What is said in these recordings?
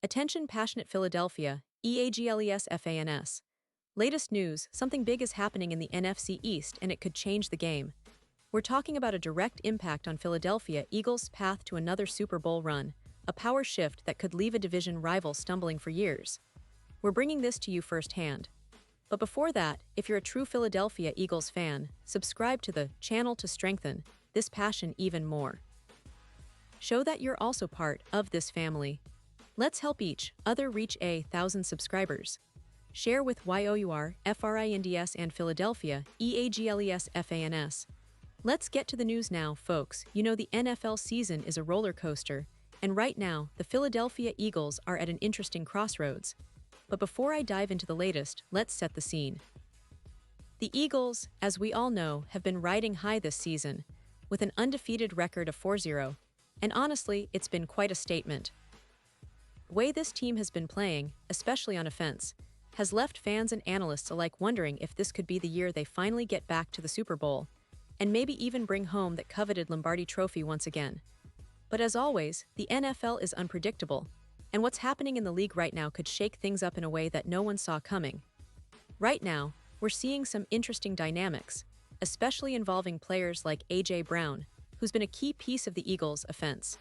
Attention passionate Philadelphia, EAGLES. Latest news, something big is happening in the NFC East and it could change the game. We're talking about a direct impact on Philadelphia Eagles' path to another Super Bowl run, a power shift that could leave a division rival stumbling for years. We're bringing this to you firsthand. But before that, if you're a true Philadelphia Eagles fan, subscribe to the channel to strengthen this passion even more. Show that you're also part of this family. Let's help each other reach 1,000 subscribers. Share with YOUR, FRINDS and Philadelphia, EAGLES. Let's get to the news now, folks. You know the NFL season is a roller coaster, and right now, the Philadelphia Eagles are at an interesting crossroads. But before I dive into the latest, let's set the scene. The Eagles, as we all know, have been riding high this season, with an undefeated record of 4-0, and honestly, it's been quite a statement. The way this team has been playing, especially on offense, has left fans and analysts alike wondering if this could be the year they finally get back to the Super Bowl, and maybe even bring home that coveted Lombardi Trophy once again. But as always, the NFL is unpredictable, and what's happening in the league right now could shake things up in a way that no one saw coming. Right now, we're seeing some interesting dynamics, especially involving players like A.J. Brown, who's been a key piece of the Eagles' offense.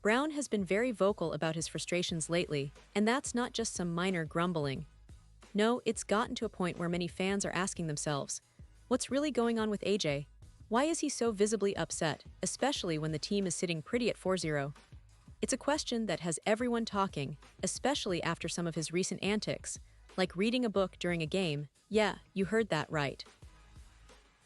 Brown has been very vocal about his frustrations lately, and that's not just some minor grumbling. No, it's gotten to a point where many fans are asking themselves, what's really going on with AJ? Why is he so visibly upset, especially when the team is sitting pretty at 4-0? It's a question that has everyone talking, especially after some of his recent antics, like reading a book during a game. Yeah, you heard that right.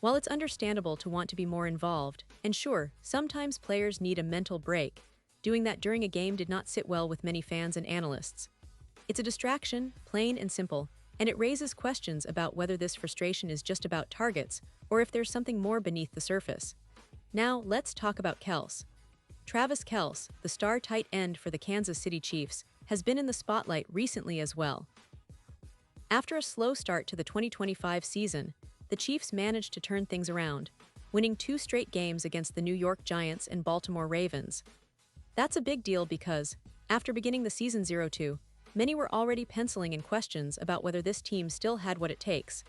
While it's understandable to want to be more involved, and sure, sometimes players need a mental break, doing that during a game did not sit well with many fans and analysts. It's a distraction, plain and simple, and it raises questions about whether this frustration is just about targets or if there's something more beneath the surface. Now, let's talk about Kelce. Travis Kelce, the star tight end for the Kansas City Chiefs, has been in the spotlight recently as well. After a slow start to the 2025 season, the Chiefs managed to turn things around, winning 2 straight games against the New York Giants and Baltimore Ravens. That's a big deal because, after beginning the season 0-2, many were already penciling in questions about whether this team still had what it takes.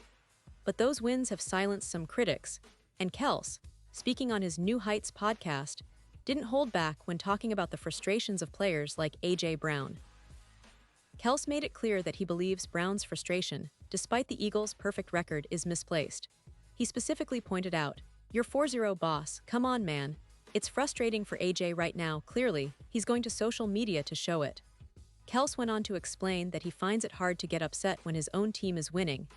But those wins have silenced some critics, and Kelce, speaking on his New Heights podcast, didn't hold back when talking about the frustrations of players like A.J. Brown. Kelce made it clear that he believes Brown's frustration, despite the Eagles' perfect record, is misplaced. He specifically pointed out, "You're 4-0 boss, come on man. It's frustrating for AJ right now, clearly, he's going to social media to show it." Kelce went on to explain that he finds it hard to get upset when his own team is winning.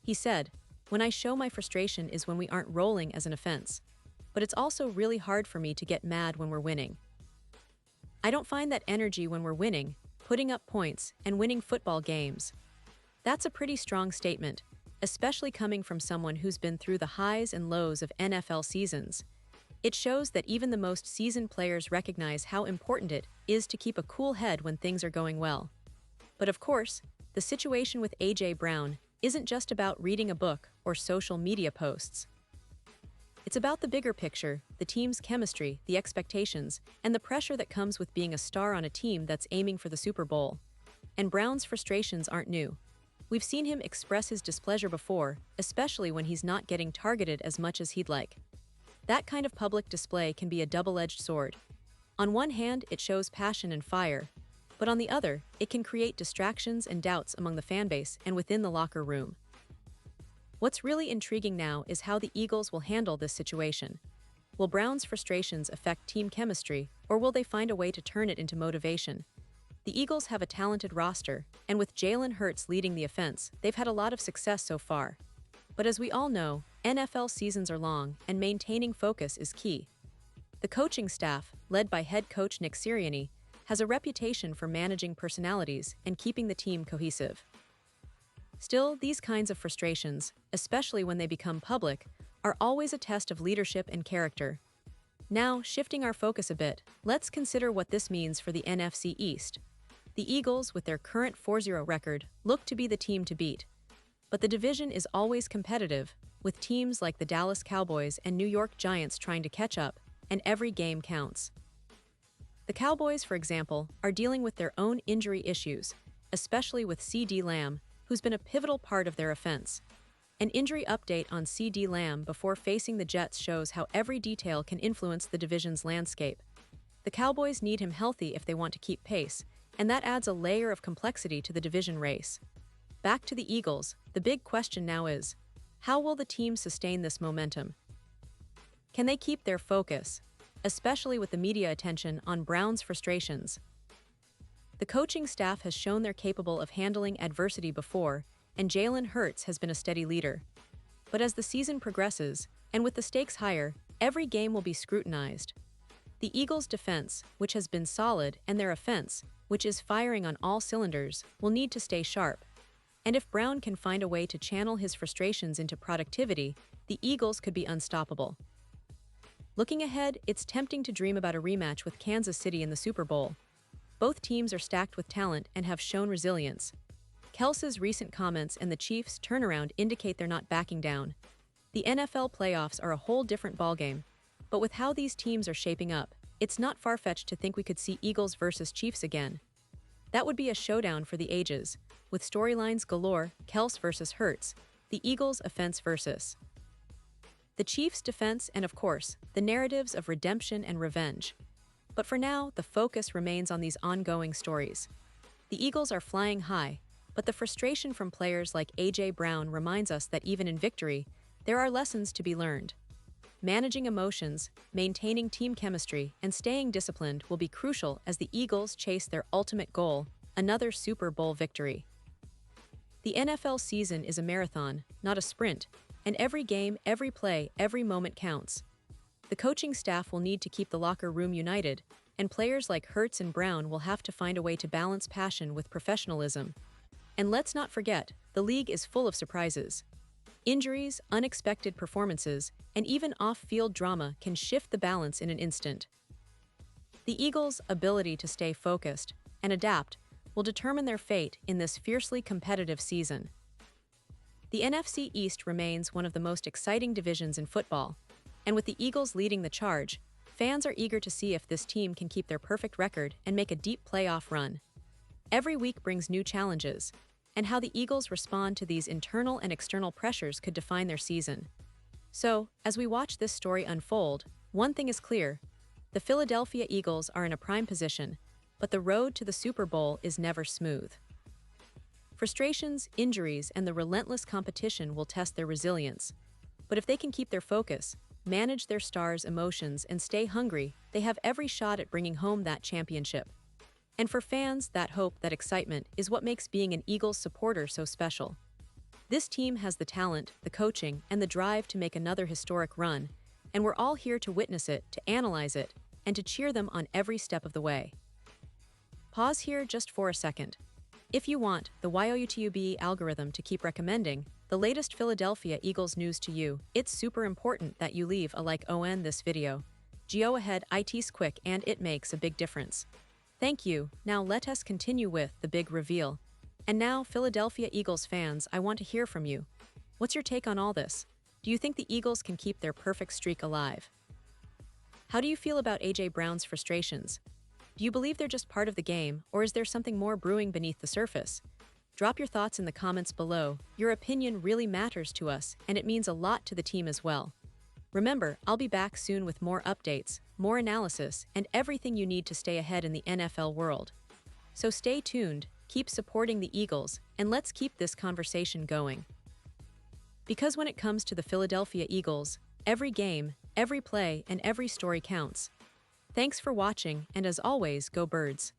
He said, "When I show my frustration is when we aren't rolling as an offense. But it's also really hard for me to get mad when we're winning. I don't find that energy when we're winning, putting up points, and winning football games." That's a pretty strong statement, especially coming from someone who's been through the highs and lows of NFL seasons. It shows that even the most seasoned players recognize how important it is to keep a cool head when things are going well. But of course, the situation with A.J. Brown isn't just about reading a book or social media posts. It's about the bigger picture, the team's chemistry, the expectations, and the pressure that comes with being a star on a team that's aiming for the Super Bowl. And Brown's frustrations aren't new. We've seen him express his displeasure before, especially when he's not getting targeted as much as he'd like. That kind of public display can be a double-edged sword. On one hand, it shows passion and fire, but on the other, it can create distractions and doubts among the fanbase and within the locker room. What's really intriguing now is how the Eagles will handle this situation. Will Brown's frustrations affect team chemistry, or will they find a way to turn it into motivation? The Eagles have a talented roster, and with Jalen Hurts leading the offense, they've had a lot of success so far. But as we all know, NFL seasons are long, and maintaining focus is key. The coaching staff, led by head coach Nick Sirianni, has a reputation for managing personalities and keeping the team cohesive. Still, these kinds of frustrations, especially when they become public, are always a test of leadership and character. Now, shifting our focus a bit, let's consider what this means for the NFC East. The Eagles, with their current 4-0 record, look to be the team to beat. But the division is always competitive, with teams like the Dallas Cowboys and New York Giants trying to catch up, and every game counts. The Cowboys, for example, are dealing with their own injury issues, especially with C.D. Lamb, who's been a pivotal part of their offense. An injury update on C.D. Lamb before facing the Jets shows how every detail can influence the division's landscape. The Cowboys need him healthy if they want to keep pace, and that adds a layer of complexity to the division race. Back to the Eagles, the big question now is, how will the team sustain this momentum? Can they keep their focus, especially with the media attention on Brown's frustrations? The coaching staff has shown they're capable of handling adversity before, and Jalen Hurts has been a steady leader. But as the season progresses, and with the stakes higher, every game will be scrutinized. The Eagles' defense, which has been solid, and their offense, which is firing on all cylinders, will need to stay sharp. And if Brown can find a way to channel his frustrations into productivity, the Eagles could be unstoppable. Looking ahead, it's tempting to dream about a rematch with Kansas City in the Super Bowl. Both teams are stacked with talent and have shown resilience. Kelce's recent comments and the Chiefs' turnaround indicate they're not backing down. The NFL playoffs are a whole different ballgame, but with how these teams are shaping up, it's not far-fetched to think we could see Eagles versus Chiefs again. That would be a showdown for the ages, with storylines galore, Kelce versus Hurts, the Eagles' offense versus the Chiefs' defense, and of course, the narratives of redemption and revenge. But for now, the focus remains on these ongoing stories. The Eagles are flying high, but the frustration from players like A.J. Brown reminds us that even in victory, there are lessons to be learned. Managing emotions, maintaining team chemistry, and staying disciplined will be crucial as the Eagles chase their ultimate goal, another Super Bowl victory. The NFL season is a marathon, not a sprint, and every game, every play, every moment counts. The coaching staff will need to keep the locker room united, and players like Hurts and Brown will have to find a way to balance passion with professionalism. And let's not forget, the league is full of surprises. Injuries, unexpected performances, and even off-field drama can shift the balance in an instant. The Eagles' ability to stay focused and adapt will determine their fate in this fiercely competitive season. The NFC East remains one of the most exciting divisions in football, and with the Eagles leading the charge, fans are eager to see if this team can keep their perfect record and make a deep playoff run. Every week brings new challenges, and how the Eagles respond to these internal and external pressures could define their season. So, as we watch this story unfold, one thing is clear: the Philadelphia Eagles are in a prime position, but the road to the Super Bowl is never smooth. Frustrations, injuries, and the relentless competition will test their resilience. But if they can keep their focus, manage their stars' emotions, and stay hungry, they have every shot at bringing home that championship. And for fans, that hope, that excitement, is what makes being an Eagles supporter so special. This team has the talent, the coaching, and the drive to make another historic run, and we're all here to witness it, to analyze it, and to cheer them on every step of the way. Pause here just for a second. If you want the YouTube algorithm to keep recommending the latest Philadelphia Eagles news to you, it's super important that you leave a like on this video. Go ahead, it's quick and it makes a big difference. Thank you. Now let us continue with the big reveal. And now, Philadelphia Eagles fans, I want to hear from you. What's your take on all this? Do you think the Eagles can keep their perfect streak alive? How do you feel about A.J. Brown's frustrations? Do you believe they're just part of the game, or is there something more brewing beneath the surface? Drop your thoughts in the comments below. Your opinion really matters to us, and it means a lot to the team as well. Remember, I'll be back soon with more updates, more analysis, and everything you need to stay ahead in the NFL world. So stay tuned, keep supporting the Eagles, and let's keep this conversation going. Because when it comes to the Philadelphia Eagles, every game, every play, and every story counts. Thanks for watching, and as always, go Birds.